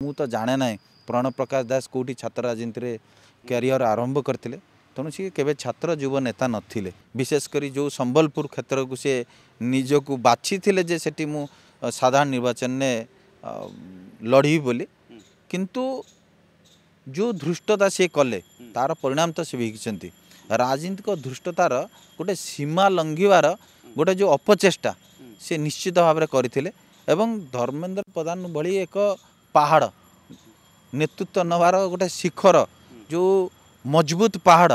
मु तो जाने ना प्रणव प्रकाश दास कौटी छात्र राजनीति कैरियर आरंभ करते तेणु सी केवे छात्र युव नेता नथिले विशेषकर जो संबलपुर क्षेत्र को सी निजक बाछी जे सेठी मु साधारण निर्वाचन ने लड़ी बोली किंतु जो धृष्टता सी कले तार परिणाम तो सी भोगी राजनीतिक धृष्टतार गोटे सीमा लंघिबार गोटे जो अपचेष्टा से निश्चित भाव में करते एवं धर्मेंद्र प्रधान भली एक पहाड़ नेतृत्व नवार गोटे शिखर जो मजबूत पहाड़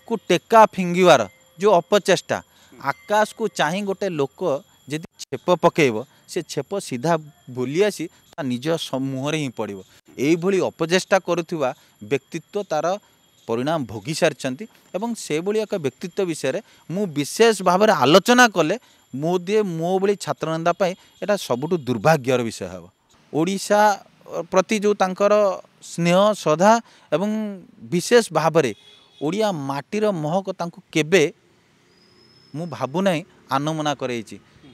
को टेका फिंगिवार जो अपचेष्टा आकाश को चाह गोटे लोक जदि छेप पकेब से छेप सीधा बुली आसी निज मुहर ही पड़ो यही अपचेष्टा करुवा व्यक्तित्व तार परिणाम भोगी सारी एवं से भली एक व्यक्तित्व विषय मु विशेष भाव में आलोचना कले मो भली छात्र नेता यहाँ सबुठ दुर्भाग्यर विषय हे ओडिशा प्रति जो तांकर स्नेह श्रद्धा एवं विशेष भाव में ओडिया माटीर महक तांको केबे मु भावुना आनमना कर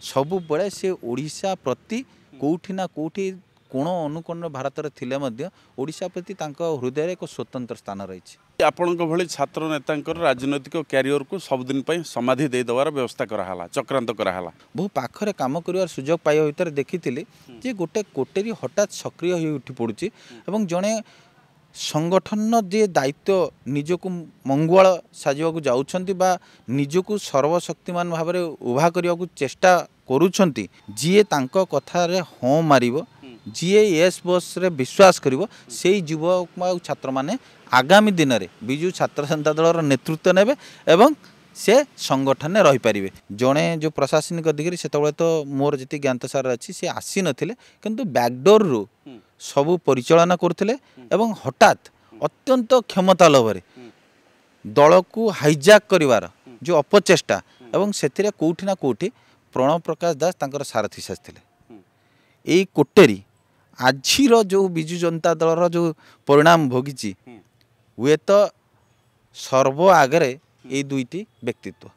सबु बड़े से ओडिशा प्रति कोठी ना कोठी कोण अनुकोण भारत थिले मध्य ओडिशा प्रति तांको हृदय एक स्वतंत्र स्थान रही आपण भली छात्र नेता राजनैतिक कैरियर को सबुदिन समाधि दे देवार व्यवस्था कराला चक्रांत कराला बहु पाखरे काम कर सुजोग पाइबा भितर देखी जे गोटे कोटेरी हठात सक्रिय हो उठी पड़ुची एवं जड़े संगठन जे दायित्व निजक मंगल साजवाक जाउछंती बा निजक सर्वशक्तिमान भाव में उभा करने को चेष्टा करुछंती जीए तांको कथारे हाँ मारिबो जीए एस बस रे विश्वास करिवो सेई युवक छात्र माने आगामी दिन में विजु छात्र जनता दल नेतृत्व नेबे एवं से संगठन में रही पारे जड़े जो प्रशासनिक अधिकारी से तो मोर जी ज्ञात सार अच्छी सी आसी नथिले किंतु बैकडोर रु सबू परिचालना करथिले एवं हठात अत्यंत क्षमता लोभरे दल को हाइजैक करिवार जो अपचेष्टा एवं से कोठी ना कोठी प्रणव प्रकाश दास तांकर सारथी साजिले यही कोटेरी आजिर जो विजु जनता दल जो परिणाम भोगी हुए तो सर्व आगे ये दुईटी व्यक्तित्व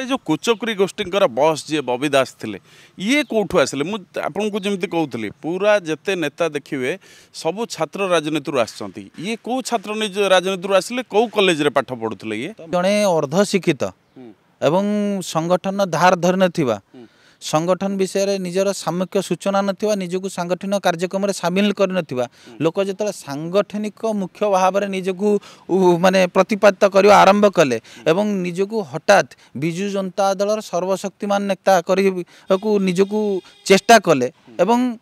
जो कुचक्री गोष्ठी बॉस जी बबी दास थे ये कौटू आसिले आपको जमी कहूली पूरा जिते नेता देखिए सबू छात्र राजनीति आसछंती ये कौ छात्र निज राजनीति आसिले कौ कॉलेज रे पाठ पढ़ुले ये जड़े अर्धशिक्षित एवं संगठन धार धरी नथिबा संगठन विषय निजर सामूहिक सूचना नथिबा निजक सांगठनिक कार्यक्रम में सामिल कर नथिबा लोक जो सांगठनिक मुख्य भाव में निजक माने प्रतिपादित करने आरंभ कले एवं निजक हठात विजु जनता दल सर्वशक्तिमान नेता को निजक चेष्टा कले एवं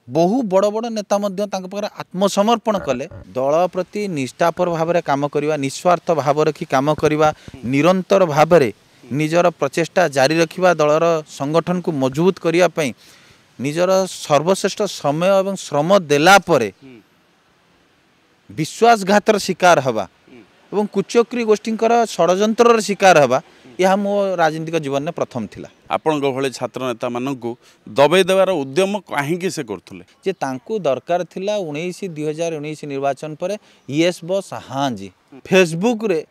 बहु बड़ बड़ नेता आत्मसमर्पण कले दल प्रति निष्ठापर भाव में काम करवा निस्वार्थ भाव रखी काम करवा निरंतर भाव में निजर प्रचेष्टा जारी रखिबा दलर संगठन को मजबूत करने निजर सर्वश्रेष्ठ समय और श्रम देला परे विश्वासघातर शिकार हवा एवं कुचक्री गोष्ठी षड्यंतर शिकार हवा यह मो राजनीतिक जीवन में प्रथम थिला आपण भले छात्र नेता मानू दबाई देवार उद्यम कहीं से करथुले जे तांको दरकार थिला 2019 निर्वाचन पर यस बस हाँ जी फेसबुक रे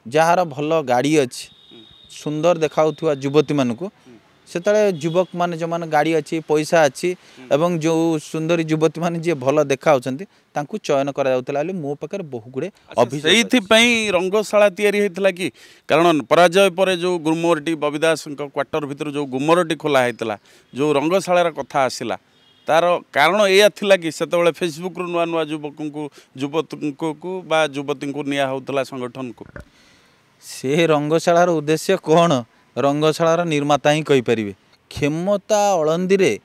जार भल गाड़ी अच्छी सुंदर देखा युवती मानक से युवक मान जो मान गाड़ी अच्छी पैसा अच्छी एवं जो सुंदर युवती मान जी भल देखा चयन करा मो पाखे बहु गुड़े रंगशाला या कि कारण पराजय पर जो गुमरटी बबी दास क्वार्टर भितर जो गुमरटी खोला होता जो रंगशालार कथा आसला तार कारण यह थिला कि से फेसबुक रु नुआ नुआ युवती को निया होता संगठन को से रंगशालार उद्देश्य कौन रंगशालार निर्माता ही कहीपर क्षमता अलंदी रे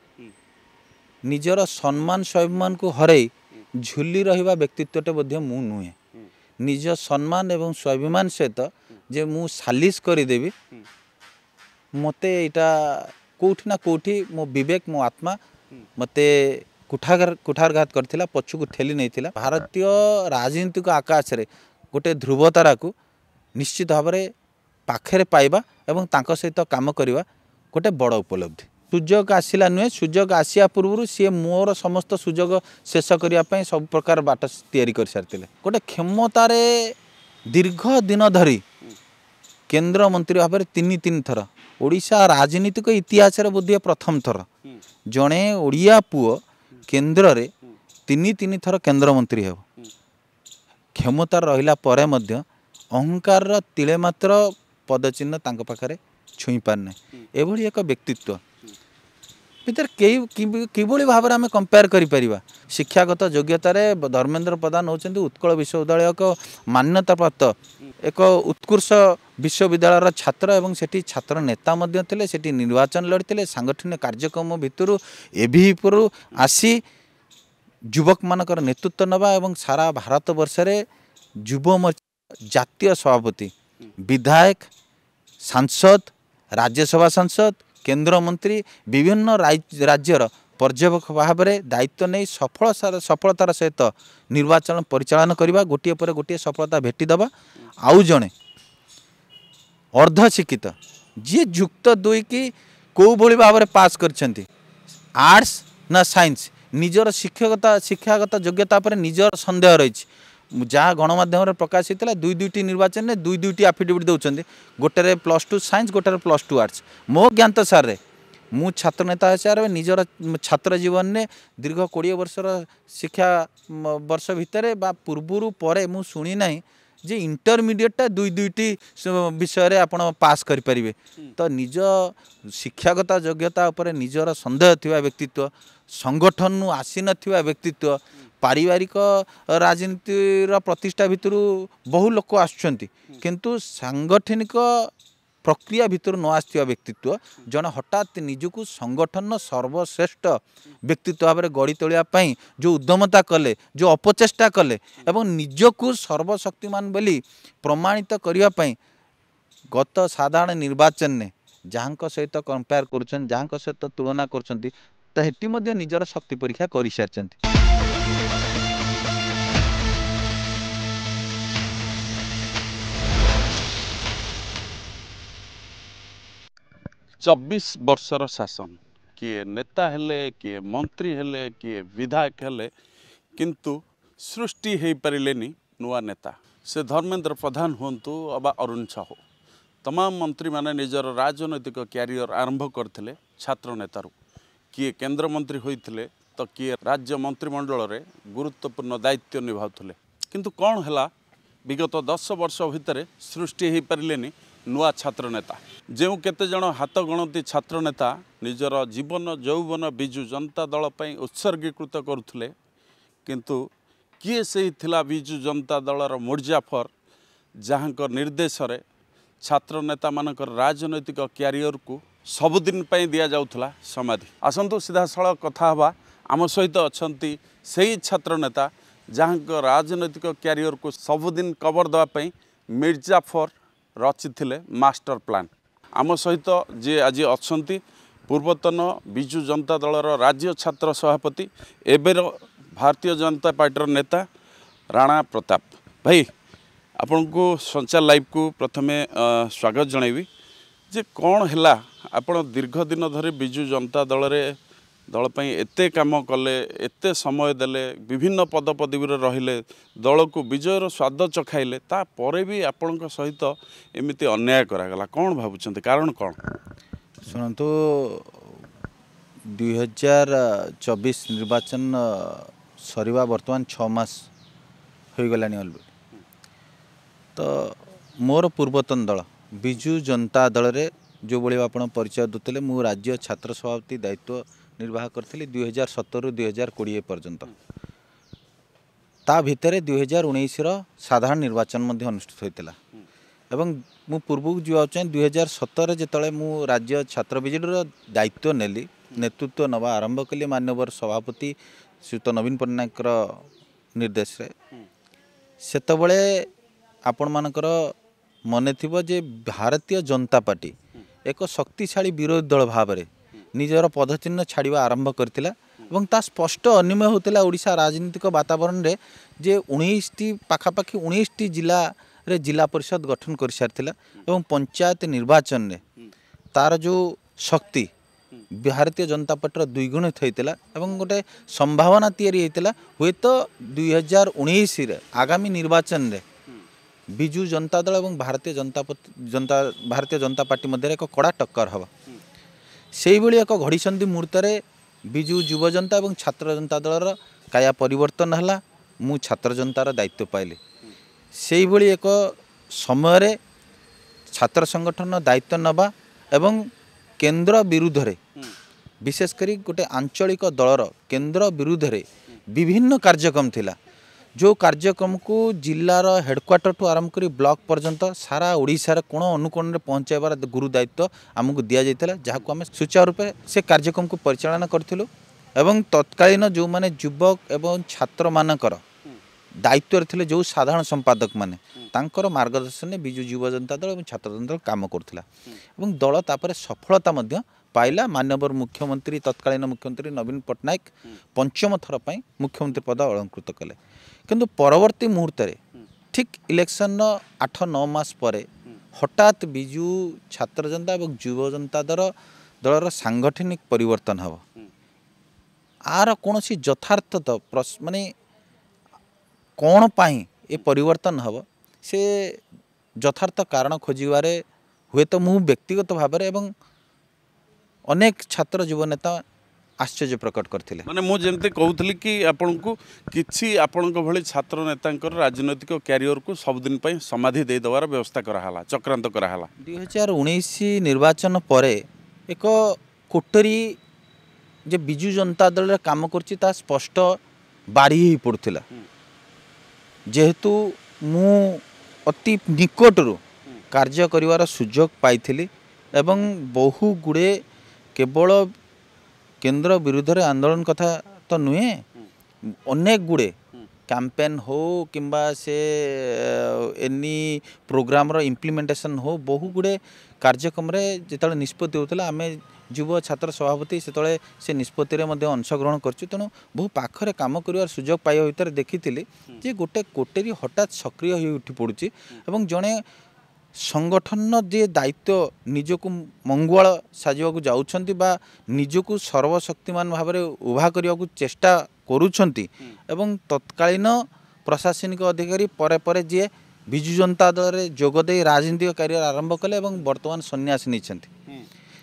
निजर सम्मान स्वाभिमान को हरई झुली रहिबा व्यक्तित्वटे मध्य मु नुहे निज सम्मान एवं स्वाभिमान सहित जे मु सालिश करदेवी मते यहाँ कौटी ना कौटी मो विवेक मो आत्मा मते कुठारघात करथिला पछुक ठेली नहीं भारतीय राजनीतिक आकाश रे गोटे ध्रुवतारा को निश्चित भाव में पाखे पाइबा एवं तांको सहित काम करवा गोटे बड़ उपलब्धि सुजोग आसला नुहे सुजोग आसिया पूर्व सी मोर समस्त सुजोग शेष करने सब प्रकार बाट तैयारी कर सारी गोटे क्षमतार दीर्घ दिन धरी केंद्र मंत्री भाव में तीन थर ओडिशा राजनीतिक इतिहास बोधे प्रथम थर जड़े ओडिया पुओ केन्द्र रे तीन थर केन्द्रमंत्री हे क्षमता रहिला परे मध्य अहंकार तिले मात्र पदचिन्ह तांको पाखरे छुई पारना एभली एक व्यक्तित्व भर किभली भाव में आम कंपेयर करिपरिबा शिक्षागत योग्यतार धर्मेन्द्र प्रधान होचंती उत्कल विश्वविद्यालय को मान्यता प्राप्त एक उत्कृष्ट विश्वविद्यालय छात्र एवं सेठी छात्र नेता मध्य थिले सेठी निर्वाचन लड़ते सांगठनिक कार्यक्रम भितर एभिपुर आसी युवक मानकर नेतृत्व नवा एवं सारा भारत वर्ष रे युव मोर्चा जातीय सभापति विधायक सांसद राज्यसभा सांसद केंद्र मंत्री विभिन्न राज्यर पर्यवेक्षक भाव में दायित्व नहीं सफलतार सहित निर्वाचन परिचालन करवा गोटे पर गोटे सफलता भेटीदबा आउ जड़े अर्धशिक्षित जी युक्त दुई कि कौ भली भाव में पास कर आर्ट्स ना साइंस निजर शिक्षागत योग्यता पर निजर संदेह रही जहाँ गणमाध्यम प्रकाशित है दुईटी निर्वाचन में दुईटी आफिडेविट दौरान गोटे +2 साइंस गोटे +2 आर्ट्स मो ज्ञात सारे मु छात्र नेता हिसाब से निजर छात्र जीवन में दीर्घ 20 वर्षर शिक्षा वर्ष भितर पूर्वर पर मु शुणी ना जे इंटरमीडिएटा दुईटी विषय रे आपण पास करें तो निज शिक्षागत योग्यता उपर निजर संदेह थिबा व्यक्तित्व संगठन आसी नथिबा व्यक्तित्व पारिवारिक राजनीतिर प्रतिष्ठा भितर बहु लोक आसुचंती किंतु सांगठनिक प्रक्रिया भितर न आसथिबा व्यक्तित्व जन हठात निजको संगठन सर्वश्रेष्ठ व्यक्तित्व भाव में गढ़ी तोलिया पई जो उद्यमता कले जो अपचेष्टा कले एवं निजको सर्वशक्तिमान बोली प्रमाणित करिया पई गत साधारण निर्वाचन ने जहाँ सहित कंपेयर करुछन जहाँ सहित तुलना करुछंती हेटी मध्य निजर शक्ति परीक्षा कर सारी 24 वर्षर शासन किए नेता हेले किए मंत्री हेले किए विधायक हेले किंतु सृष्टि हो पारे नुआ नेता से धर्मेन्द्र प्रधान हुंतु अबा अरुण साहू तमाम मंत्री माने निजर राजनैतिक क्यारियर आरंभ करथिले छात्र नेतारू किए केंद्र मंत्री होइथिले तो किए राज्य मंत्रिमंडल रे गुरुत्वपूर्ण दायित्व निभाउथिले किंतु कौन हैला विगत 10 वर्ष भितर सृष्टि हो पारे नुआ छात्र नेता जो केते जण हाथ गणती छात्र नेता निजर जीवन यौवन विजु जनता दल पई उत्सर्गीकृत करुथिले किंतु किए से थिला विजु जनता दलर मुर्जाफर जहाँ निर्देश रे छात्र नेता मानकर राजनैतिक क्यारियर को सबुदिन पई दिया जाउथला समाधि आसंतु सीधा सळ कथा हवा आम सहित अछंती सही छात्र नेता जहाँ राजनैतिक क्यारियर को सबुदिन कवर देवाई मिर्जाफर रचिथिले मास्टर प्लान आम सहित जे आज अछंती पूर्वतन विजु जनता दलर राज्य छात्र सभापति एबेर भारतीय जनता पार्टी नेता राणा प्रताप भाई आपण को संचार लाइव को प्रथमे स्वागत जनइबी जे कौन हैला आपण दीर्घ दिन धरे विजु जनता दल रे दल पई एते काम कले एते समय देले विभिन्न पद पदवी रहिले दल को विजयर स्वाद चखाइले ता परे भी आपण सहित एमिति अन्याय करागला कौन भाबुचंते कारण कौन शुणु 2024 निर्वाचन सरीवा वर्तमान 6 मास हो गलानी ऑलरेडी तो मोर पूर्वतन दल विजु जनता दल रे जो बड़ी आप परिचय देते मु राज्य छात्र सभापति दायित्व निर्वाह करी 2017 रु 2020 पर्यंत ता भितर 2019 साधारण निर्वाचन अनुष्ठित होता एवं मु पूर्व जो चाहे 2017 जिते मु राज्य छात्र विजेडर दायित्व नेली नेतृत्व नवा आरंभ कली मान्यवर सभापति श्रीयुत नवीन पट्टनायक निर्देश सेतबले आपण मानकर मन थी जे भारतीय जनता पार्टी एक शक्तिशाली विरोधी दल भाव में निजर पदचिन्ह छाड़ा आरंभ करथिला एवं ता स्पष्ट अनिमय होता ओडिशा राजनीतिक वातावरण रे जे 19टी पाखापाखि 19टी जिला रे जिला परिषद गठन कर सारी एवं पंचायत निर्वाचन रे तार जो शक्ति भारतीय जनता पार्टी द्विगुणित होता एवं गोटे संभावना तैयारी होता हुए तो 2019 रे आगामी निर्वाचन रे विजु जनता दल और भारतीय जनता पार्टी मध्य एक कड़ा टक्कर हवा से एक घड़ी संधि मुहूर्त विजु युव जनता और छात्र जनता दलर काया परिवर्तन है मु छात्र जनतार दायित्व पाइली से भली एक समय छात्र संगठन दायित्व नवा एवं केंद्र विरुद्ध रे विशेषकर गोटे आंचलिक दलर केंद्र विरुद्ध रे विभिन्न कार्यक्रम थिला जो कार्यक्रम को जिलार हेडक्वार्टर ठू आरंभ कर ब्लॉक पर्यंत सारा ओडिशार कोण अनुकोण में पहुँचाइबार गुरु दायित्व आमको दि जाइथिला जहां आम सुचारू रूपे से कार्यक्रम को परिचालना करथिलु एवं तत्कालीन जो माने युवक एवं छात्र मानकर दायित्व थे जो साधारण संपादक माने तांकर मार्गदर्शन में विजु युवा जनता दल और छात्र जनता दल काम करथिला एवं दल तापर सफलता मध्य पाइला माननीय मुख्यमंत्री तत्कालीन मुख्यमंत्री नवीन पट्टनायक पंचम थर पर मुख्यमंत्री पद अलंकृत कले किंतु परवर्ती मुहूर्त ठीक इलेक्शन 8-9 मास पर हठात विजु छात्र जनता और युवा जनता दलर सांगठनिक परिवर्तन हम आर कौन सी यथार्थता माने कौन पाई ये परिवर्तन हम से यथार्थ कारण खोजारे हुए तो मु व्यक्तिगत भाव में अनेक छात्र युवा नेता आश्चर्य प्रकट करते माने मु जेमते कहूली कि आपण को किछि आपण भली छात्र नेतांकर राजनैतिक कैरियर को सबदिन पई समाधि दे देवार व्यवस्था कराहाला चक्रांत कराहाला 2019 निर्वाचन पर एक कोटरी जे विजु जनता दल रे काम करछि ता स्पष्ट बारी ही पड़थिला जेहेतु मु अति निकटरू कार्य करिवार सुजोग पाइथिली एवं बहु गुड़े केवल केंद्र विरुद्ध रे आंदोलन कथा तो नुहे अनेक गुड़े कैंपेन हो किंबा से एनी प्रोग्राम रो इम्प्लीमेंटेशन हो बहु गुड़े कार्यक्रम रे जेतले निष्पत्ति होतला आमे युव छात्र सभापति से निष्पत्ति अंशग्रहण कर तेणु बहु पाखरे काम कर सुजोग पाइबा भितर देखी जे गोटे कोटेरी हठात सक्रिय हो उठी पड़ुची एवं जड़े संगठन जे दायित्व निजक मंगुआल साजवाक जाउछंती बा निजक सर्वशक्तिमान भाव में उभा करने को चेष्टा करुछंती एवं तत्कालीन प्रशासनिक अधिकारी परे परे जे विजु जनता दल रे जोगदे राजनीतिक कार्य आरंभ कले एवं वर्तमान सन्यास नहीं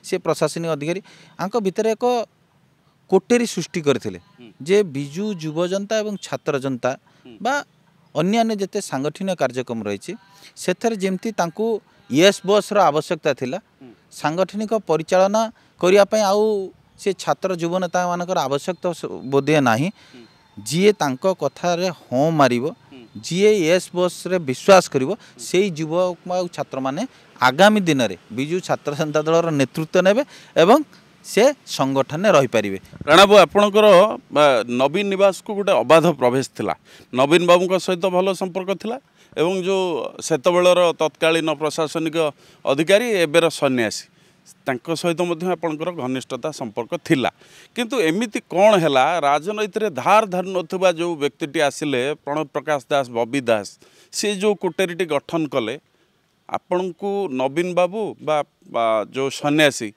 से प्रशासनिक अधिकारी आंक भितर एक कोटेरी सृष्टि करथिले जे विजु युव जनता एवं छात्र जनता बा अन्यान्य जेते सांगठनिक कार्यक्रम रही से जमती येस बस रो आवश्यकता थिला सांगठनिक परिचालना करने आउ से छात्र युव नेता मानकर आवश्यकता बोधे नाही जीए तांको कथारे हाँ मारिबो जीए येस बस रे विश्वास करिवो सेई युवक और छात्र माने आगामी दिन में विजु छात्र जनता दल नेतृत्व नेबे एवं से संगठन में रही पारे। राणा बाबू आपणकर नवीन निवास को गोटे अबाध प्रवेश थिला नवीन बाबू का सहित भल संपर्क थिला एवं जो सेतबेलर तत्कालीन प्रशासनिक अधिकारी एबेर सन्यासी तांको सहित मध्य आपणकर घनिष्ठता संपर्क थिला किंतु एमिति कौन हैला राजनीति रे धार धार नथुबा जो व्यक्तिटी आसिले प्रणव प्रकाश दास बबी दास से जो कोटेरीटी गठन कले आपण को नवीन बाबू बा जो सन्यासी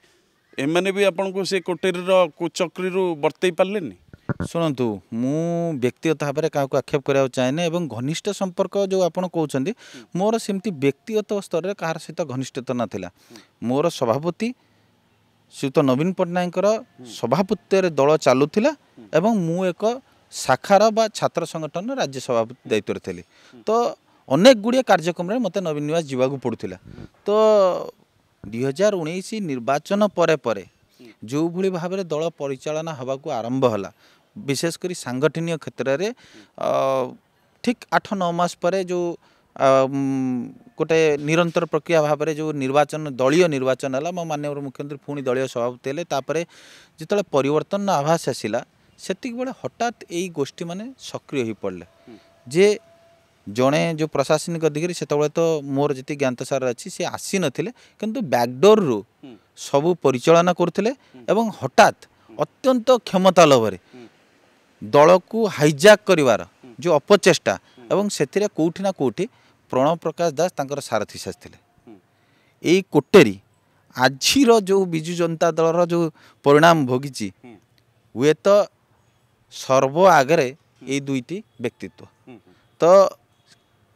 एमने भी आपन को से कोटेरी कुचक्री बर्तई पार्लेनी शुणु मु व्यक्तिगत भाव में क्या आक्षेप करा चाहे एवं घनिष्ठ संपर्क जो आप कहते मोर सेमती व्यक्तिगत स्तर में कहार सहित घनिष्ठता नाला मोर सभापति श्रीयुत नवीन पट्टनायक सभापति दल चलुला एवं मु एक शाखार बा छात्र संगठन राज्य सभापति दायित्व थी तो अनेक गुड़िया कार्यक्रम में मत नवीन निवास जावाक पड़ूला तो 2019 निर्वाचन परे परे जो भली भाव में दल परिचालना हवा को आरंभ होला विशेषकर सांगठनिक क्षेत्र में ठीक 8-9 मास पर जो गोटे निरंतर प्रक्रिया भाव में जो निर्वाचन दलीय निर्वाचन है मो माननीय मुख्यमंत्री पुणी दलीय सभापति हेले तापर जिते परिवर्तन आभास आसला सेतिक बेले हठात यही गोष्ठी माने सक्रिय हो पड़े जे जड़े जो प्रशासनिक अधिकारी से तो मोर जी ज्ञातसार अच्छी सी आसी नथिले किंतु बैकडोर रु सबू परिचालना करथिले एवं हठात अत्यंत क्षमता लोभरे दल को हाइजैक करिवार जो अपचेष्टा एवं से कोठी ना कोठी प्रणव प्रकाश दास तांकर सारथी साजिले यही कोटेरी आजिर जो विजु जनता दलर जो परिणाम भोगी हुए तो सर्व आगे ये दुईटी व्यक्तित्व तो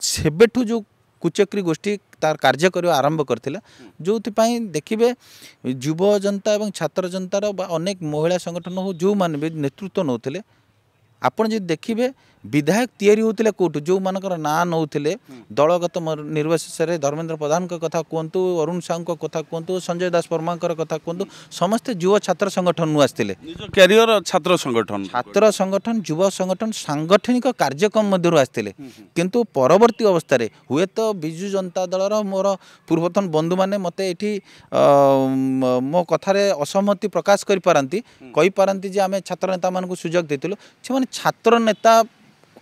सेबेठू जो कुचक्री गोष्ठी तार कार्य करने आरंभ करथिला जो देखिए युव जनता एवं छात्र जनतार अनेक महिला संगठन हो जो माने भी नेतृत्व नौथिले आपण जो देखिए विधायक तैयारी होते कौटू जो मानकर ना नौले दलगत निर्विशेष धर्मेंद्र प्रधान कथा कहतु अरुण साहू कथा कहतु संजय दास वर्मा कथा कहतु समस्ते युव छात्र संगठन आसते कैरियर छात्र संगठन युव संगठन सांगठनिक कार्यक्रम मध्य आसते किंतु परवर्ती अवस्था हुए तो विजु जनता दलर मोर पूर्वतन बंधु मैंने मत ये मो कथार असहमति प्रकाश करें जे आम छात्र नेता मान सुजोग देलु से छात्र नेता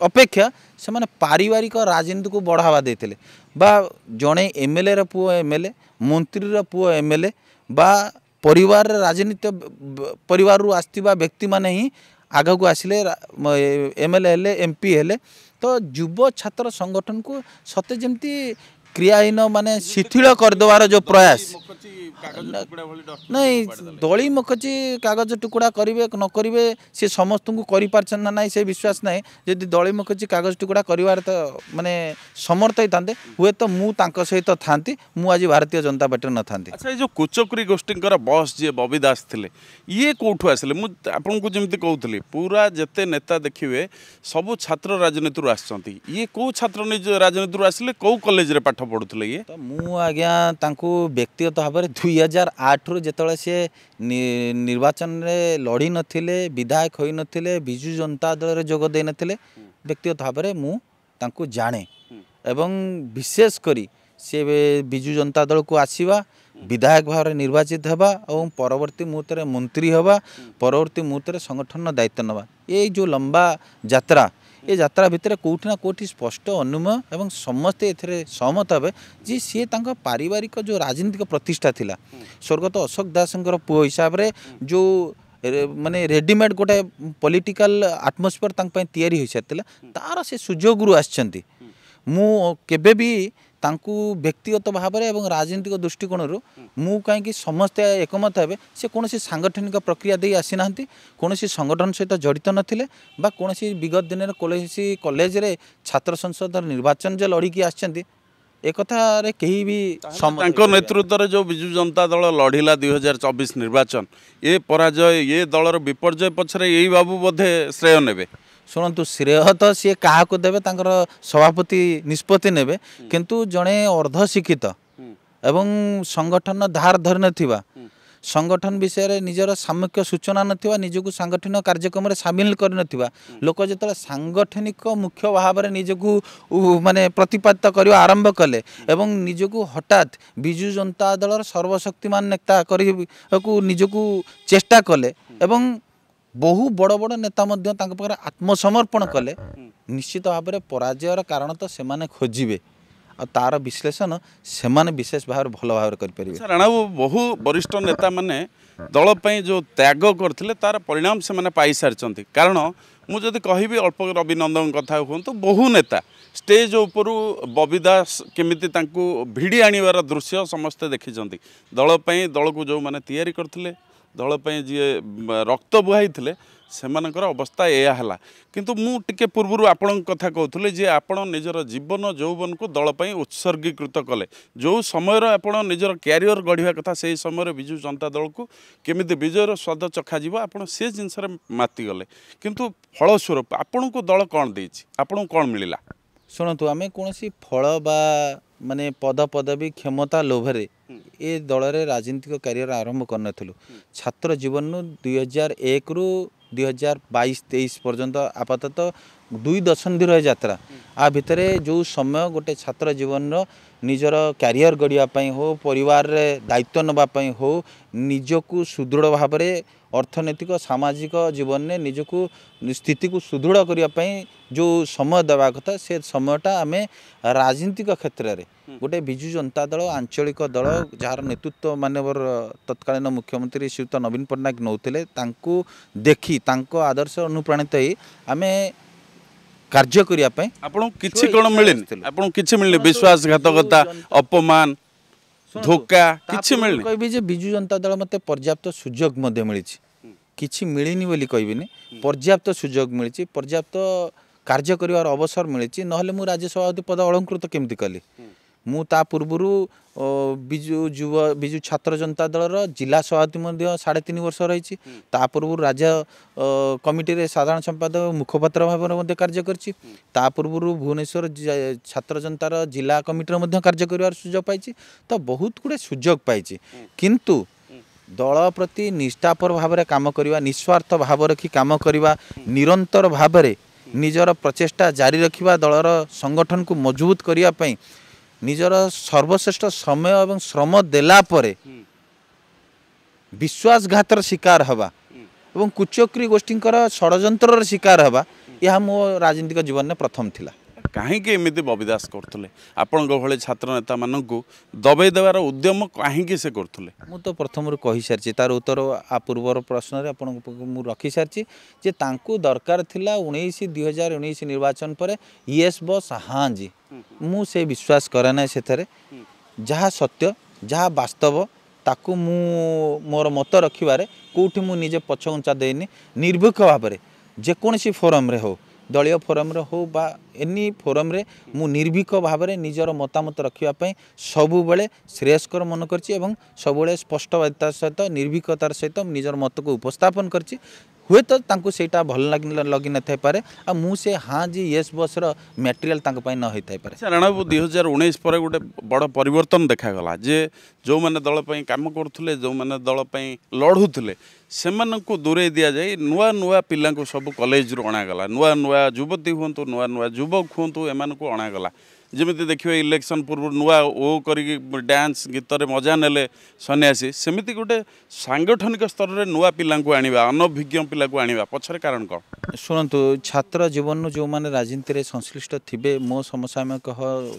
अपेक्षा से माने पारिवारिक राजनीति को बढ़ावा देते बा जड़े एमएलए पुओ एमएलए मंत्री पुओ एमएलए बा परिवार राजनीति परिवार आसथिबा व्यक्ति माने ही आग को आसिले एमएलए हेले एमपी हेले तो युव छात्र संगठन को सते जमती क्रियाहीन माने शिथिल करदेवार जो प्रयास नहीं दली मखची कागज टुकड़ा करेंगे न करेंगे सी समस्त को कर ना ना से विश्वास ना जदि दली मखची कागज टुकड़ा कर तो माने समर्थ होता हुए तो मुझे सहित था मुझे भारतीय जनता पार्टी न था। अच्छा जो कुचक्री गोष्ठी बस जी बबी दास थे ये कौटू आसिले आपको जमी कहूली पूरा जिते नेता देखिए सबू छात्र राजनीति आसछंती ये कौ छात्र राजनीति आसिले कौ कॉलेज रे पाठ पढ़ुले ये तो मु आज्ञा व्यक्तिगत भाव में 2008 रु जिते सी निर्वाचन में लड़ी नथिले विधायक होई नथिले विजु जनता दल रे जोग दे नथिले व्यक्तिगत भाव में मु जाने एवं विशेष करी से विजु जनता दल को आसीबा विधायक भाव में निर्वाचित होगा और परवर्ती मुहूर्त में मंत्री होगा परवर्ती मुहूर्त में संगठन दायित्व नवा ये जो लंबा यात्रा ये यात्रा भितर कौटि ना कौटि स्पष्ट अनुमय एवं समस्ते एथरे सहमत हे जे सी पारिवारिक जो राजनीतिक प्रतिष्ठा थिला स्वर्गत अशोक दासंकर पुओ हिसाब रे जो माने रेडीमेड गोटे पॉलिटिकल आटमोस्फियर तैयारी हो सारी तार से सुजोग आसछंती मु केबे भी तांकु व्यक्तिगत भाव में राजनीतिक दृष्टिकोण मु कहीं समस्ते एकमत हे से कौन सांगठनिक प्रक्रिया दे आसी ना कौन संगठन सहित जड़ित नथिले बा कौन विगत दिन में कॉलेज रे छात्र संसद निर्वाचन जो लड़िकी आसछंती एक कहीं भी नेतृत्व जो विजु जनता दल लड़िला 2024 निर्वाचन ये पराजय ये दलर विपर्जय पछरे यही बाबू बोधे श्रेय नेबे शुणु श्रेय तो सी क्या देवे सभापति निष्पत्ति नेबे किंतु जड़े अर्धशिक्षित एवं संगठन धार धरी नथिबा संगठन विषय निजर सामयिक सूचना नथिबा निजको सांगठनिक कार्यक्रम रे सामिल कर नथिबा लोक जतले सांगठनिक मुख्य भाव में निजको माने प्रतिपादित करवा आरंभ कले एवं निजको हठात विजु जनता दलर सर्वशक्तिमान नेता को निजको चेष्टा कले एवं बहु बड़ बड़ नेता मध्य आत्मसमर्पण कले निश्चित भाव में पराजयर कारण तो सेमाने खोजिबे और तार विश्लेषण सेमाने विशेष भाव भल भाव करें। राणा बहु वरिष्ठ नेता माने दल पर जो त्याग करथिले तार परिणाम से माने पाई सारचंती कारण मुझे कहबी अल्प रवि नंदन कथा कहतु बहु नेता स्टेज उपरू बबी दास केमिति तांकू भिड़ी आनिबार दृश्य समस्ते देखिछंती दल पर दल को जो माने तैयारी करथिले दल पर जी रक्त बुहाई थे सेमानकर अवस्था एया हला किंतु मु टिके पूर्व आपण कथा कहतुले जे आपण निजर जीवन यौवन को दल पर उत्सर्गीकृत कले जो समय आपण निजर क्यारियर गढ़िया कथा से समय विजु जनता दल को केमिति विजयर स्वाद चखा जीव आपण से जिनस माति गले किंतु फलस्वरूप आपण को दल कौन देछि आपण कौन मिलिला शुणु आम कौन फल बा माने पद पदवी क्षमता लोभरे ये दल रे राजनीतिक कैरियर आरंभ करनथलु छात्र जीवन 2001 रु 2022-23 पर्यंत आपातत 2 दशंधि यात्रा आ भितर जो समय गोटे छात्र जीवन निजर कैरियर गढ़िया हो परिवार रे दायित्व नवापाई हो निजको सुदृढ़ भाव में अर्थनैतिक सामाजिक जीवन में निजको स्थिति को सुदृढ़ करने जो समय देवा कथा से समयटा आम राजनीतिक क्षेत्र में गोटे विजु जनता दल आंचलिक दल जार नेतृत्व मानवर तत्कालीन मुख्यमंत्री श्रीयुत नवीन पट्टनायक नौते देखी आदर्श अनुप्राणित ही आम कार्य करने आपन किछि कोन मिलिन आपन किछि मिलने विश्वासघातकता अपमान धोखा किछि मिलने कहबी जे विजु जनता दल मते पर्याप्त सुजोग मध्य मिली किछि मिलिनी बोली कहबिनी पर्याप्त सुजोग मिली पर्याप्त कार्य करिवार अवसर मिली नहले मु राज्य सभापति पद अलंकृत केमती कली मु ता पूर्वरु बिजु छात्र जनता दलर जिला सभापति 3.5 वर्ष रही ता पूर्व राज्य कमिटी रे साधारण संपादक मुखपात्र भाव कार्य करछि ता पूर्व भुवनेश्वर छात्र जनतार जिला कमिटी रे कार्य करिवार सुजोग पाइछि तो बहुत गुडे सुजोग पाइछि किंतु दल प्रति निष्ठापर भाव में काम करवा निस्वार्थ भाव रखी काम करवा निरंतर भाव में निजर प्रचेष्टा जारी रखिबा दलर संगठन को मजबूत करने निजर सर्वश्रेष्ठ समय और श्रम देला परे विश्वासघातर शिकार हवा एवं कुचक्री गोष्ठींकर षड्यंतर शिकार हवा यह मो राजनीतिक जीवन में प्रथम थिला कहीं एमती बबी दास करते आपण भले छात्र नेता मानू दबाई देवार उद्यम कहीं से करते मु तो प्रथम कही सारी तार उत्तर आ पूर्वर प्रश्न मु रखी सारी जे तांकु दरकार थिला 2019 निर्वाचन पर यस बस हाँ जी मु से विश्वास करे ना से जहाँ सत्य जहाँ वास्तव ताकू मु मोर मत रखिबारे कोठी मु निजे पछउंचा देनी निर्भीक भाव में जेकोसी फोरम रे हो दलीय फोरम रे हो बा एनी फोरम रे मु निर्भीक भाव में निजर मतामत रखापी सबु बेले श्रेयस्कर मन करछि एवं सबुबले स्पष्टता सहित निर्भीकतार सहित निजर मत को उपस्थापन करछि हुए तो तांको सेटा भल लगी न थाई पारे आ मु से हाँ जी यस बस रो मटेरियल तांको पई न होई थाई पारे राणा बाबू 2019 पर गोटे बड़ परिवर्तन देखागला जे जो माने दल पई काम करथुले जो माने दल पई लढुथुले सेमानंकु दूरे दिया जाए नुआ नुआ पिला को सब कॉलेज रो अणागला नुआ नुआ युवती हुंतु नुआ नुआ युवक हुंतु एमानकु अणागला जमीती देखिए इलेक्शन पूर्व नुआ ओ करी डांस गीत रे मजा नेले सन्यासी सेमिति गोटे सांगठनिक स्तर रे नुआ पिला को आनिबा अनभिज्ञ पिला को आनिबा पछरे कारण कोन शुणु छात्र जीवन जो माने राजनीति रे संश्लिष्ट थिबे मो समसामयिक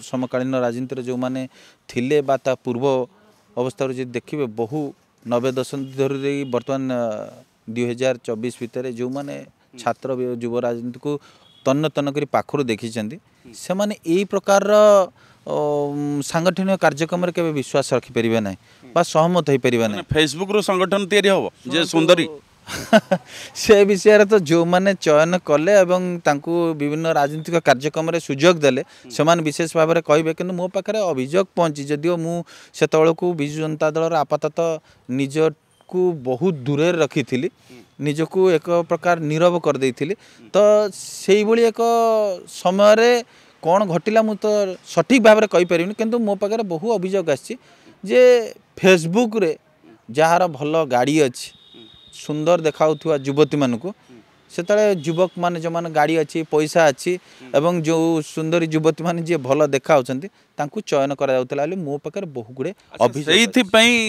समकालीन राजनीति रे जो माने थिले बा ता पूर्व अवस्था रे जे देखिबे बहु 90 दशक धरि वर्तमान 2024 भितर जो माने छात्र युव राजनीति को तन्न तन्न करी पाखरु देखी से माने यही प्रकार सांगठनिक कार्यक्रम रे केबे विश्वास रखि परिबे नै बा सहमत होई परिबे नै फेसबुक रो संगठन तैयारी हो जे सुंदरी से विषय तो जो माने चयन कले एवं तांकु विभिन्न राजनीतिक कार्यक्रम रे सुजोग देले सेमान विशेष भाव में कहबे किंतु मो पाखरे अभियोग पहुंची जदियो मु सेतबेल को बिजु जनता दल आपातत निज को बहुत दूर रखी थी निजको एक प्रकार नीरव कर देइथिली तो सेही भली एक समय रे कौन घटिला मु तो सठिक भाव में कहि परिबिनी किंतु मो पाखरे बहु अभियोग आछि जे फेसबुक रे जहार भल गाड़ी अछि सुंदर देखाउथुवा युवती मानकु सेतले युवक मान जो मान गाड़ी अच्छी पैसा अच्छी एवं जो सुंदरी युवती मान जी भल देखा तांकु चयन करा जाउतला मो पाखरे बहु गुडे अभिषेक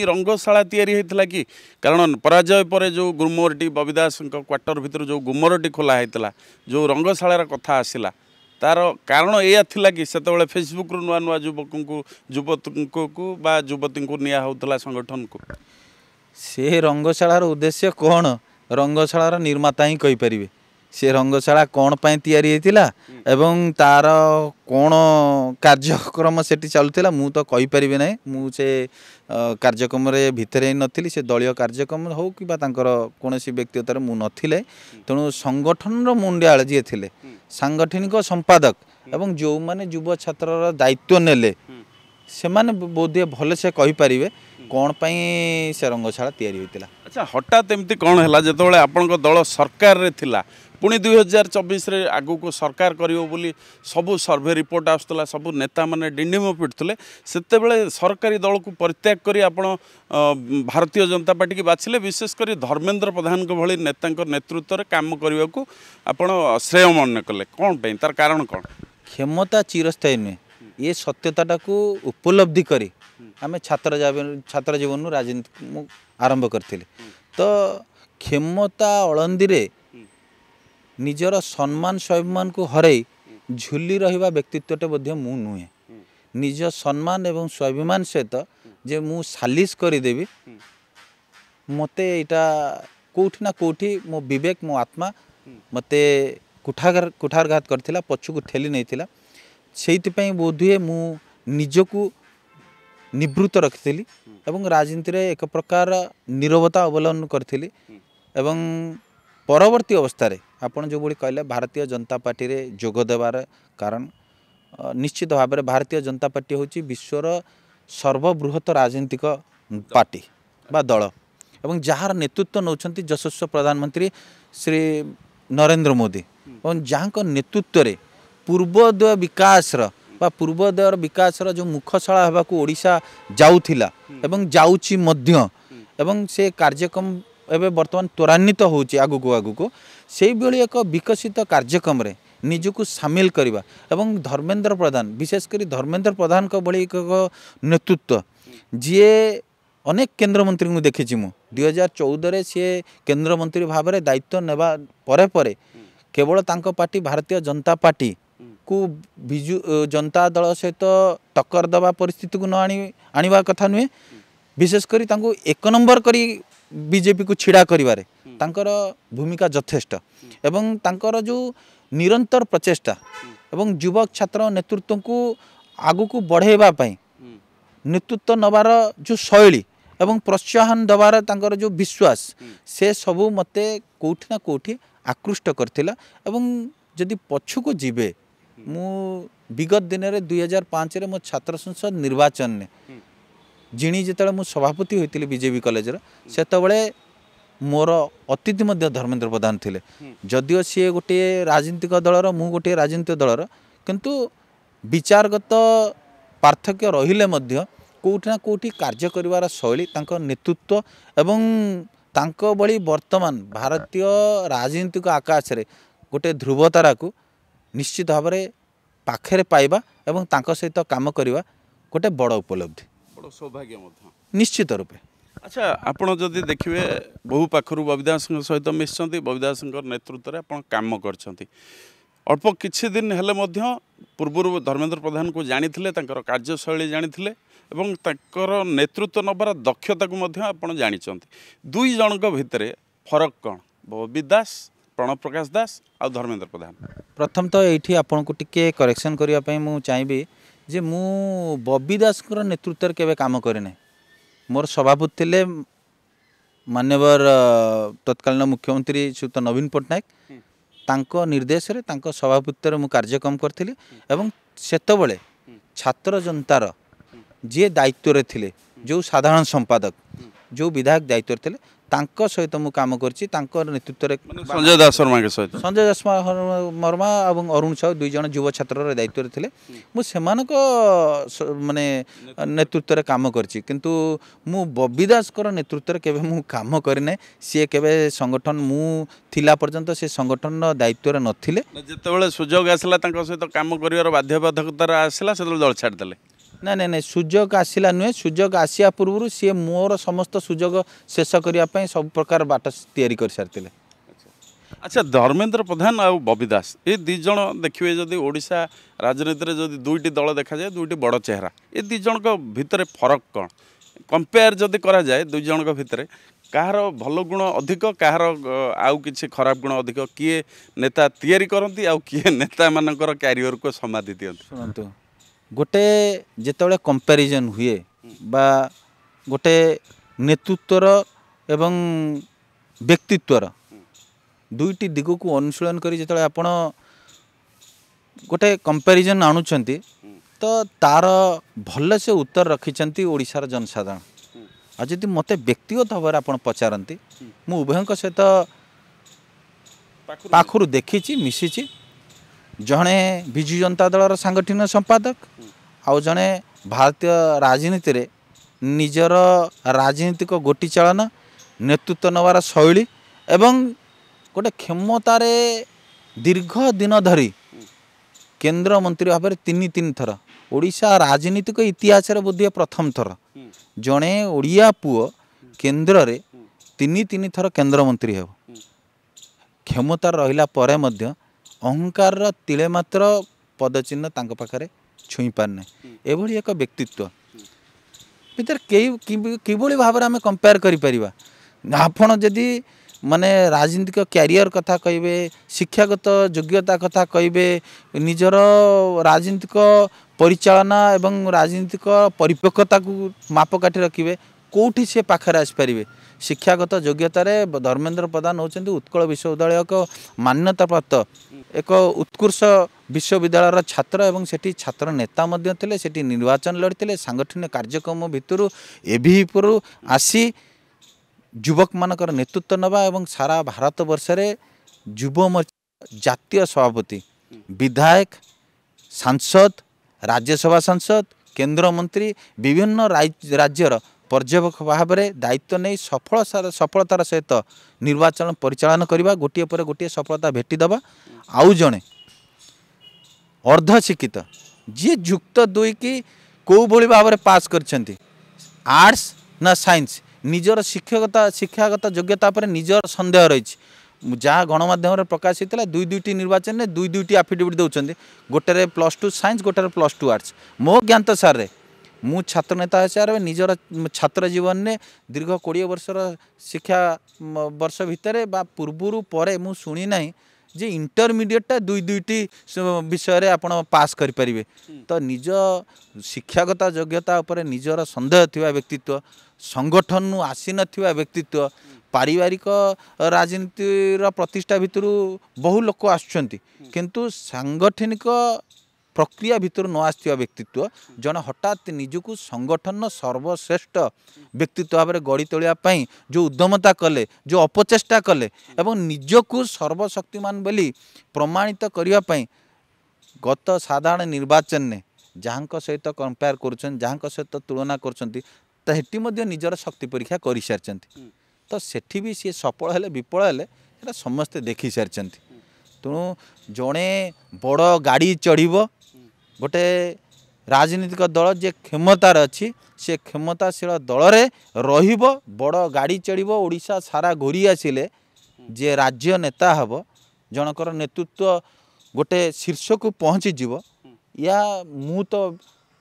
रंगशाला तैयारी होता कि कारण पराजय पर जो गुमरटी बबी दास क्वार्टर भितर जो गुमरटी खोला होता जो रंगशालार कथा आसला तार कारण या थिला कि सेतबेले फेसबुक नुआ नुआ युवती को निया होतला संगठन को से रंगशालार उद्देश्य कौन रंगशालार निर्माता ही कहि परिबे से रंगशाला कौन पाई तैयारी होता एवं तार कौन कार्यक्रम सेठी चलुला मु तो कहि परिबे नै मु से कार्यक्रम रे भितर ही नथिली से दलीय कार्यक्रम हो कि बा तांकर कोनोसी व्यक्तिगत मु नथिले तेणु संगठन रो मुंडियाळ जे थिले सांगठनिक संपादक एवं जो माने युव छात्रर दायित्व नेले से माने बोधे भले से कहि परिबे कौन पाई से रंगशाला तैयारी होता अच्छा हठात एमती कौन है जो आपण दल सरकार रे थिला पुणी 2024 रे आगु को सरकार करियो बोली सबु सर्वे रिपोर्ट आसला सबु नेता माने डिंडिम पिटुले सेते बेले सरकारी दल को परित्याग करी आपण भारतीय जनता पार्टी की बाछिले विशेष करी धर्मेंद्र प्रधान को भली नेता नेतृत्व रे काम करबा को आपण श्रेय मन कले कौन पे तार कारण कौन क्षमता चिरस्थायी नुहे ये सत्यता को उपलब्धि करी आम छात्र जीवन राजनीति आरंभ करते तो क्षमता अळंदी रे निजर सम्मान स्वाभिमान को हरई झुली रहिबा व्यक्तित्वटे मध्य मु नुहे निज सम्मान एवं स्वाभिमान सहित जे मु सालिश करदेवी मते इटा कोठी ना कोठी मो विवेक मो आत्मा मते कुठारघात करथिला पछु को ठेली नैथिला सेइतिपई बोधुए मु निजको निवृत्त रखिली एवं राजनीति रे एक प्रकार नीरवता अवलंबन करथिली एवं परवर्ती अवस्था रे आपण जो बोली कहले भारतीय जनता पार्टी रे जोग देवार कारण निश्चित भाव में भारतीय जनता पार्टी हूँ विश्वर सर्वबृहत राजनीतिक पार्टी बा दल एवं जार नेतृत्व नौकरी यशस्वी प्रधानमंत्री श्री नरेंद्र मोदी और जहाँ नेतृत्व में पूर्वोदय विकास पूर्वोदयर विकास जो मुखशला होगा ओडिशा जाऊला एवं जाऊँची मध्य एवं से कार्यक्रम एवं बर्तमान त्वरान्वित होची आगुक आगुक से भाई एक विकसित कार्यक्रम रे निजको सामिल करवा एवं धर्मेंद्र प्रधान विशेषकर धर्मेंद्र प्रधान का भली एक नेतृत्व जी अनेक केन्द्रमंत्री को देखी मु 2014 सी केन्द्रमंत्री भाव में दायित्व नेबा परे परे केवल तांको पार्टी भारतीय जनता पार्टी को बिजु जनता दल सहित टक्कर दबा परिस्थिति को न आनिबा कथा नुहे विशेषकर एक नंबर करी बीजेपी को छिड़ा करिवारे तांकर भूमिका यथेष्ट एवं तांकर जो निरंतर प्रचेष्टा एवं युवक छात्र नेतृत्व को आगु को बढ़ेबा पई नेतृत्व नबार जो शैली एवं प्रोत्साहन दबार तांकर जो विश्वास से सबू मते कोठी ना कोठी आकृष्ट करथिला एवं जदि पछुको जीवे मु विगत दिन रे 2005 रे मो छात्र संसद निर्वाचन ने जिणी जिते मु सभापति होइतिली बीजेपी कॉलेज रे सेतबळे मोर अतिथि मध्य धर्मेंद्र प्रधान थिले जदिओ सी गोटे राजनीतिक दलर मु गोटे राजनीतिक दलर किंतु विचारगत पार्थक्य रहिले मध्य कोठी ना कोठी कार्य करिवार शैली तांको नेतृत्व एवं तांको बड़ी वर्तमान भारतीय राजनीतिक आकाश रे गोटे ध्रुवतारा को निश्चित भाव में पाखे पाइबा एवं तांको सहित काम करिवा गोटे बड़ उपलब्धि बड़ सौभाग्य निश्चित रूपे। अच्छा आपण जदि देखिए बहु पाखरु बबिदास सहित मिशंती बबिदास नेतृत्व में आप काम करछंती अल्प किछि दिन हेले मध्य पूर्व धर्मेंद्र प्रधान को जानिथिले तांकर कार्यशैली जानिथिले एवं तांकर नेतृत्व नबार दक्षता को मध्य आपण जानिछंती दुई जनक भितरे फरक कौन बबिदास प्रणव प्रकाश दास आ धर्मेंद्र प्रधान प्रथम तो ये आपन को टिके करेक्शन करने मु चाहिए जे मु बबी दास नेतृत्व केवे काम करे मोर सभापति थिले मान्यवर तत्कालीन मुख्यमंत्री श्रीयुत नवीन पट्टनायक तांको निर्देश रे तांको सभापति मु कार्यक्रम करथिली एवं सेतबळे छात्र जनतार जे दायित्व रे थिले जो साधारण संपादक जो विधायक दायित्व रे थिले तांको सहित मु काम करछि तांको नेतृत्व रे संजय दास शर्मा के सहित संजय दास शर्मा एवं अरुण साहू दुई जन युवा छात्र रे दायित्व रे थिले मु सेमानको माने नेतृत्व रे काम करछि किंतु मु बबी दास कर नेतृत्व रे केबे मु काम करिने सी केबे संगठन मु थिला पर्यंत से संगठन दायित्व रे नथिले जेतेबेले सुजोग आसला तांको सहित काम करिवार बाध्यबाधकता आसला सेतेबेले दल छाड़ देले ना ना सुजोग आसला नुहे सुजोग आसिया पूर्व सी मोर समस्त सुजोग शेष करने सब प्रकार बाट तैयारी कर सारी। अच्छा धर्मेंद्र प्रधान आ बबी दास ये दिज देखिए जदि ओडिशा राजनीति में जदि दुईटी दल देखा जाए दुईटी बड़ चेहरा ये दिज भितर फरक कौन कंपेयर जदि करा जाए दुई जन भितर कହାର भल गुण अधिक कହାର आउ किछि खराब गुण अधिक किए नेता तैयारी करती आउ किए नेता मानकर कैरियर को समाधि दियंती सुनतु गोटे जेतेबेले कंपैरिजन हुए बा गोटे नेतृत्वर एवं व्यक्तित्वर दुईटी दिग को अनुशीलन करी जेतेबेले आपण गोटे कंपैरिजन आणुचंती तो तार भल से उत्तर रखिचंती ओडिशार जनसाधारण आ जदि मते व्यक्तिगत भाव आप पचारती मु उभयों सहित पाखरु देखी मिसी जड़े विजु जनता दलर सांगठनिक संपादक आउ जड़े भारतीय राजनीति रे निजर राजनीतिक गोटी चालन नेतृत्व नवार शैली एवं गोटे क्षमतार दीर्घ दिन धरी केंद्र मंत्री भाव में तीन थर ओडिशा राजनीतिक इतिहास रे बोधे प्रथम थर जड़े ओडिया पुओ केंद्र रे तीन थर केंद्र मंत्री हेब क्षमता रहिला परे मध्य अहंकार तिले मात्र पदचिन्ह तांको पाखरे छुई पारने एभली एक व्यक्तित्व भीतर किभली भाव में आम कंपेयर करिपरिबा आपण जदि माने राजनीतिक कैरियर कथा कहिबे शिक्षागत योग्यता कथा कहिबे निजर राजनीतिक परिचालना एवं राजनीतिक परिपक्वता को मापकाठी रखिए कौटी से पाखरे आसपारे शिक्षागत योग्यतार धर्मेन्द्र प्रधान होती उत्कल विश्वविद्यालय को मान्यता प्राप्त एक उत्कृष्ट विश्वविद्यालय छात्र एवं सेठी छात्र नेता मध्य थे सेठी निर्वाचन लड़ते सांगठनिक कार्यक्रम भितर एभिपुर आसी युवक मानकर नेतृत्व नवा एवं सारा भारत वर्ष रे युव मोर्चा जातीय सभापति विधायक सांसद राज्यसभा सांसद केंद्र मंत्री विभिन्न राज्यर पर्यवेक्षक भाव में दायित्व नहीं सफलतार सहित निर्वाचन परिचालन करने गोटे पर गोटे सफलता भेटीदबा आउ जड़े अर्धशिक्षित जी युक्त दुई की कौ भाव में पास कर आर्ट्स ना साइंस निजर शिक्षागत योग्यता पर निजर संदेह रही जहाँ गणमाध्यम प्रकाशित दुई दुईटी निर्वाचन में दुई दुईटी आफिडेविट दौरान गोटे +2 साइंस गोटे +2 आर्ट्स मो ज्ञात सारे मु छात्र नेता हिसाब से निजर छात्र जीवन में दीर्घ 20 वर्षर शिक्षा वर्ष भितर पूर्वर पर मु शुणी ना जे इंटरमीडिएटा दुई दुईटी विषय आपण पास करें तो निज शिक्षागत योग्यता उपर निजर संदेह थिबा व्यक्तित्व संगठन आसी नथिबा व्यक्तित्व पारिवारिक राजनीतिर प्रतिष्ठा भितर बहु लोक आसुचंती किंतु सांगठनिक प्रक्रिया भितर न आसथिबा व्यक्तित्व जन हठात निजकू संगठन सर्वश्रेष्ठ व्यक्तित्व भाव में गढ़ी तोलिया पई जो उद्यमता कले जो अपचेष्टा कले एवं निजकू सर्वशक्तिमान बोली प्रमाणित करने पई गत साधारण निर्वाचन ने जहाँ सहित कंपेयर करुछन जहाँ सहित तुलना कर निजर शक्ति परीक्षा कर सारी तो सेठी भी सी सफल हेले विफल हेले सेटा समस्ते देखी सारी तेणु जड़े बड़ गाड़ी चढ़ गोटे राजनीतिक दल जे क्षमतार अच्छी से क्षमताशील दल रे रहिबो बड़ गाड़ी चढ़ ओडिशा सारा घोरी आसिले जे राज्य नेता हब जनकर नेतृत्व गोटे शीर्ष को पहुँची जीव या मु तो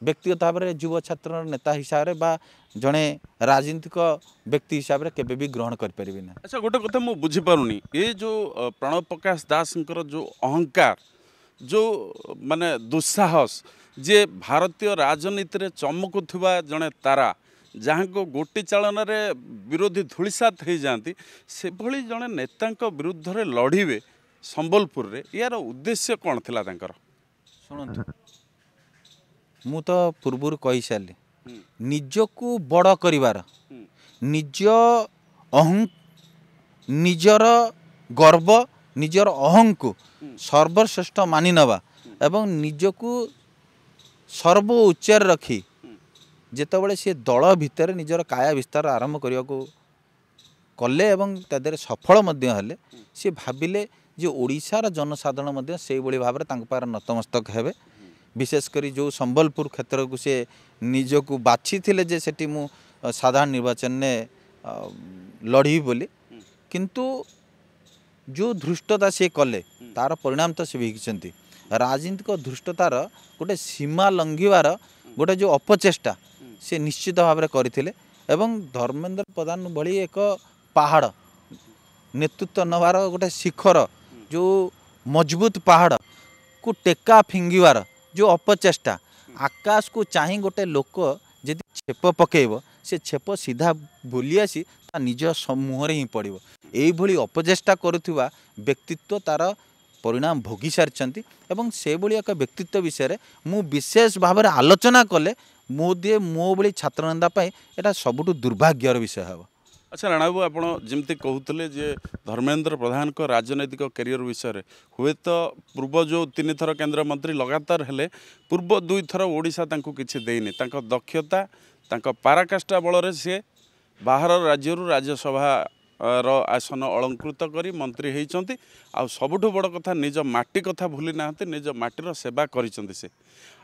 व्यक्तिगत भाव में युव छात्र नेता हिसाब से जड़े राजनीतिक व्यक्ति हिसाब से केबे भी ग्रहण करें ना। अच्छा गोटे कथा मुझे बुझीपारूनी ये जो प्रणव प्रकाश दास जो अहंकार जो माने दुस्साहस जे भारतीय राजनीति रे चमकुवा जड़े तारा जहाँ को गोटी चालन रे विरोधी धूलिसात हो जाती से भली जड़े नेता विरुद्ध रे लड़े संबलपुर रे यार उद्देश्य कौन थिला तांकर शुणु मु तो पूर्वर कही सारी निजकू बड़ करिवार निज निजर गर्व निजर अहं को सर्वश्रेष्ठ मानि नवा एवं निजकू सर्व उच्चार रखी जेतबेले सी दल भितर निजर काया विस्तार आरंभ करने को कले एवं तादेर सफल मध्य हेले सी भाविले जे ओडिशार जनसाधारण मध्य से भाव में तांको पार नतमस्तक हेबे विशेषकर जो संबलपुर क्षेत्र को सी निजकू बाछी थिले जे सेठी मु साधारण निर्वाचन ने लड़ी बोली किंतु जो धृष्टता से कले तार परिणाम तो से भोगी राजनीतिक धृष्टतार गोटे सीमा लंघिवार गोटे जो अपचेष्टा से निश्चित भाव में करथिले एवं धर्मेन्द्र प्रधान भली एक पहाड़ नेतृत्व नवार गोटे शिखर जो मजबूत पहाड़ को टेका फिंगिवार जो अपचेष्टा आकाश को चाह गोटे लोक जदि छेप पकेब से छेप सीधा बुली आसी निज मुहर ही पड़ो यही अपचेष्टा करुवा व्यक्तित्व तार परिणाम भोगी सारी एवं से भली एक व्यक्तित्व विषय मु विशेष भाव में आलोचना कले मो भली छात्र नेता यहाँ सबुठ दुर्भाग्यर विषय हे। अच्छा राणा बाबू आप जमती कहते जे धर्मेन्द्र प्रधान को राजनैतिक कैरियर विषय हुए तो पूर्व जो 3 थर केंद्र मंत्री लगातार हेले पूर्व 2 थर ओडिशा तांको किछि देइनि तांको दक्षता तांको पराकाष्ठा बल सी बाहर राज्य राज्यसभा रो आसन अलंकृत करी मंत्री होइचंती आ सबुठ बड़ कथा निज माटी कथा भूली नाहंती निज माटीर सेवा करिसंती से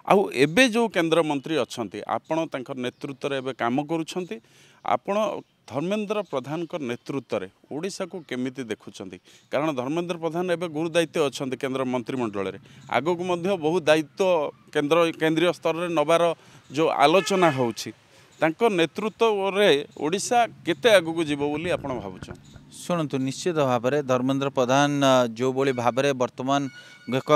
आउ एबे जो केंद्र मंत्री अछंती आपण तांकर नेतृत्व रे एबे काम करूछंती आपण धर्मेन्द्र प्रधान नेतृत्व में ओडिशा को केमिति देखुंट कारण धर्मेन्द्र प्रधान एवं गुरु दायित्व अच्छा केंद्र मंत्रिमंडल में आग को बहुत दायित्व केंद्रीय स्तर में नबार जो आलोचना होउछि तांको नेतृत्व रे ओडिशा केते आगु को जीवो बोली आपण भाबुछ। शुणु निश्चित भाव में धर्मेन्द्र प्रधान जो भाई भाव में बर्तमान एक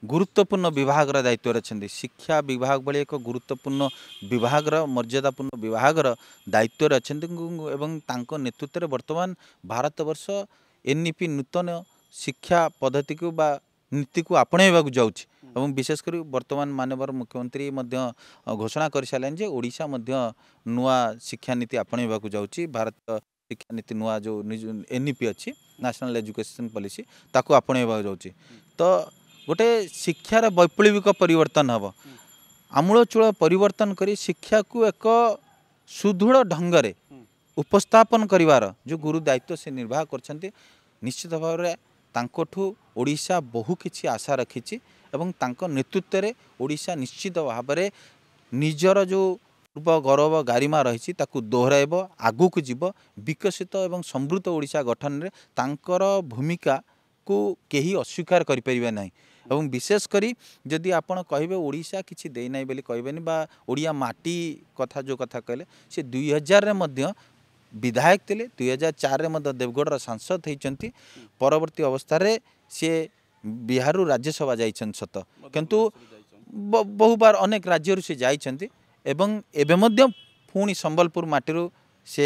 गुरुत्वपूर्ण विभागर दायित्व अच्छा शिक्षा विभाग भाई एक गुरुत्वपूर्ण विभागर मर्यादापूर्ण विभागर दायित्व अच्छा एवं नेतृत्व में वर्तमान भारत वर्ष एनईपी नूतन शिक्षा पद्धति को बा नीति को आपणेवाक जाऊँगी एवं विशेषकर वर्तमान माननीय मुख्यमंत्री घोषणा कर सारे जे ओडिशा नुआ शिक्षा नीति आपणेवाक जाऊँगी भारत शिक्षा नीति नुआ जो एनईपी अच्छी नेशनल एजुकेशन पॉलिसी ताकू आपणेवाक जाऊँगी तो गोटे शिक्षार वैप्लविक परिवर्तन हम आमूलचूल परिवर्तन करी शिक्षा को एक सुदृढ़ ढंग उपस्थापन करिवार जो गुरु दायित्व से निर्वाह कर निश्चित भाव में तांकोठु ओडिशा बहु किछि आशा रखिछि एवं तांको नेतृत्व में ओडिशा निश्चित भाव में निजर जो पूर्व गौरव गारिमा रही ताकू दोहराइब आगू को जीव विकसित एवं समृद्ध ओडिशा गठन में तांकर भूमिका को केही अस्वीकार करिपरिबे नाही एवं विशेष करी जदि आपण कहिबे ओडिशा किछि देई नाही बोली कहबेनी बा ओडिया माटी कथा जो कथा कहले से 2000 रे मध्य विधायक थे 2004 रे मध्य देवगढ़ सांसद होती परवर्ती अवस्था रे सी बिहार राज्यसभा जाइछन सत किंतु बहु बार अनेक राज्य से जाइछन्ति एवं एबे मध्य पुणी संबलपुर माटी से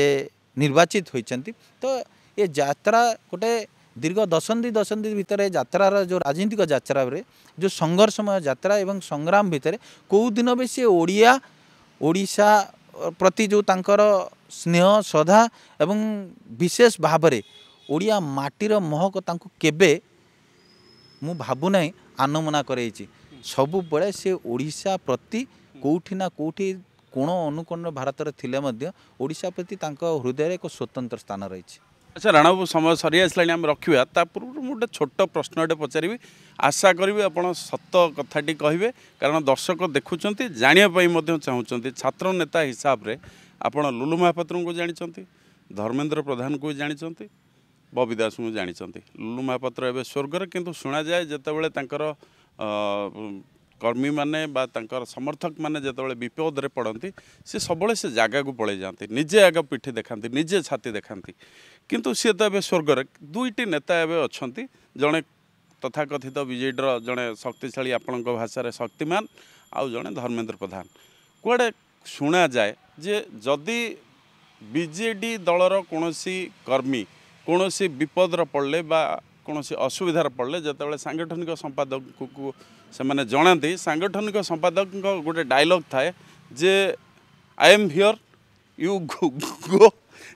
निर्वाचित होइछन्ति तो ये यात्रा गोटे दीर्घ दशंधि भितर यात्रार जो राजनीतिक यात्रा रे जो संघर्षमय यात्रा एवं संग्राम भितर कौ दिन भी सी ओडिशा प्रति जो तांकर स्नेह श्रद्धा एवं विशेष भाव में ओडिया माटीर महक तांको केबे मु भाबु नाही आनमना करैछि सबु बेले से ओडिशा प्रति कोठी ना कोठी कोण अनुकोण भारत रे थिले मध्य ओडिशा प्रति तांको हृदय एक स्वतंत्र स्थान रही। अच्छा राणा बाबू समय सरी आसला आम रखा ता पूर्व गोटे छोट प्रश्नटे पचारि आशा करी आप सत कथाटी कहे कारण दर्शक देखुं जानापी चाहूँगी छात्र नेता हिसाब से आपण लुलु महापात्र को जानते धर्मेंद्र प्रधान को जानते बबी दास को जानते लुलु महापात्र एवं स्वर्गर किंतु शुणा जाए जितेबाला कर्मी माने बा तांकर समर्थक माने जितेबाला विपद रे पड़ती सी सब से जगह को पलि जाती निजे आग पिठी देखाती निजे छाती देखाती किंतु सी तो ए स्वर्गर दुईटी नेता एवं अच्छा जड़े तथाकथित विजेडर जड़े शक्तिशाली आपण भाषा शक्तिमान आउ जड़े धर्मेंद्र प्रधान कुआड़े शुणा जाए जे जदि बीजेडी दलर कौनसी कर्मी कौनसी विपदर पड़े बा कौनसी असुविधार पड़े जितेबाला सांगठनिक संपादक को से मैंने जनाती सांगठनिक संपादक गोटे डायलॉग थाए जे I am here you go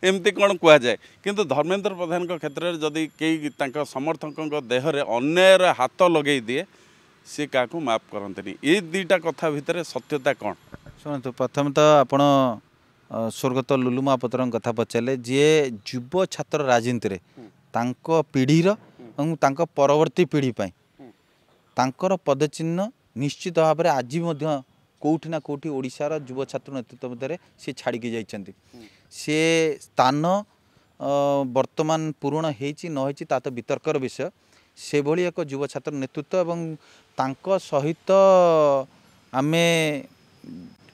एमती कौन कह जाए किंतु धर्मेंद्र प्रधान क्षेत्र में जदि कई समर्थकों देहरे अन्यायर हाथ लगे दिए सी क्या माफ करते ये दुईटा कथा भितर सत्यता कौन शुणु प्रथम तो आपण स्वर्गत लुलु महापात्र कथा पचारे जी युव छात्र राजनीति रे तांको पीढ़ीर और तांको परवर्ती पीढ़ी पाई तांकर पदचिन्ह निश्चित भाव में आज कौटी ना कौटी ओडिशार युव छात्र नेतृत्व मध्य सी छाड़ी जाइछन्ति से स्थान वर्तमान पूरण होती न होती ता तो वितर्कर विषय से भली एक युव छात्र नेतृत्व एवं तांको सहित आमे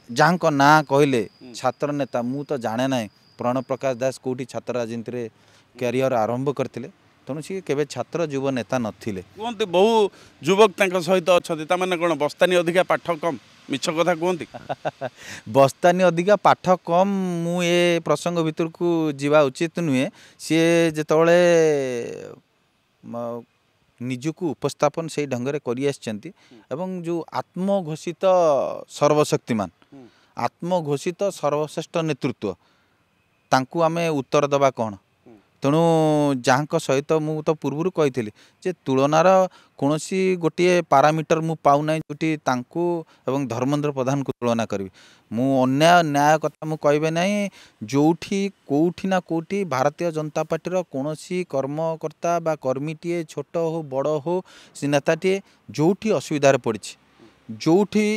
जहाँ ना कहले छात्र नेता मु तो जाने ना प्रणव प्रकाश दास कौटी छात्र राजनीति रे कैरियर आरंभ करते तेणु सी केवे छात्र युव नेता नथिले कहते बहु युवक सहित अच्छा मैंने कौन बस्तानी अधिका पाठ कम मिछ कथा कहती बस्तानी अधिका पाठ कम मु ए प्रसंग भितर को जीवा उचित नुहे सी जेतबले निजको उपस्थापन से ढंग से कर एवं जो आत्मघोषित सर्वशक्तिमान आत्मघोषित सर्वश्रेष्ठ नेतृत्व तांकु आमे उत्तर दबा कौन तेणु जहाँ सहित मु तो पूर्व कही जे तुलनार कौन सी गोटे पारामीटर मु पाऊना जोटी तांकु एवं धर्मेंद्र प्रधान को तुलना करी मु अन्याय न्याय कथा मु कहबे नहीं जोठी कोठी ना कोठी भारतीय जनता पार्टी कौन सी कर्मकर्ता बा कर्मीटे छोट हो बड़ हो से नेताटे जोठी असुविधार पड़ी जोठी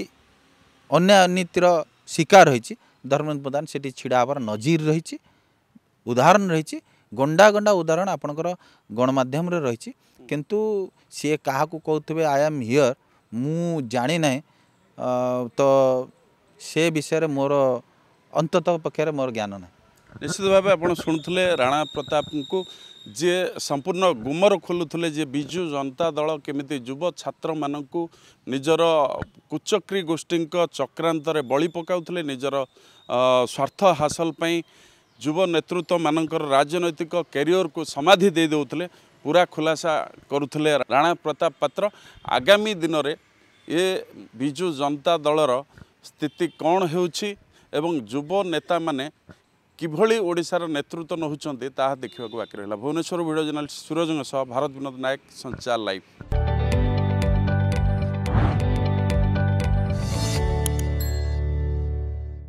अन्याय नीतिर शिकार होती धर्मेंद्र प्रधान से छिड़ा हबार नजीर रही उदाहरण रही गंडा गंडा उदाहरण आपणकर गणमाध्यम रही किंतु सी क्या कहते आई एम हियर मु जानी ना तो से विषय मोर अंततः पक्षे मोर ज्ञान ना निश्चित भाव आप शुणुले राणा प्रताप को जे संपूर्ण गुमर खोलुले जे विजु जनता दल केमिति युव छात्र मानू निजर कुचक्री गोष्ठी चक्रांत बलि पकाउले निजर स्वार्थ हासिल पई युव नेतृत्व मानकर राजनैतिक कैरियर को समाधि दे देउथले पूरा खुलासा करुले राणा प्रताप पात्र। आगामी दिन में ये विजु जनता दलर स्थिति कौन होउछि एवं युव नेता माने किभली ओडिशार नेतृत्व नहुचंती ताहा देखिबाकू बाकी रहिला। भुवनेश्वर वीडियो जर्नलिस्ट सूरज सह भारत विनोद नायक संचार लाइव।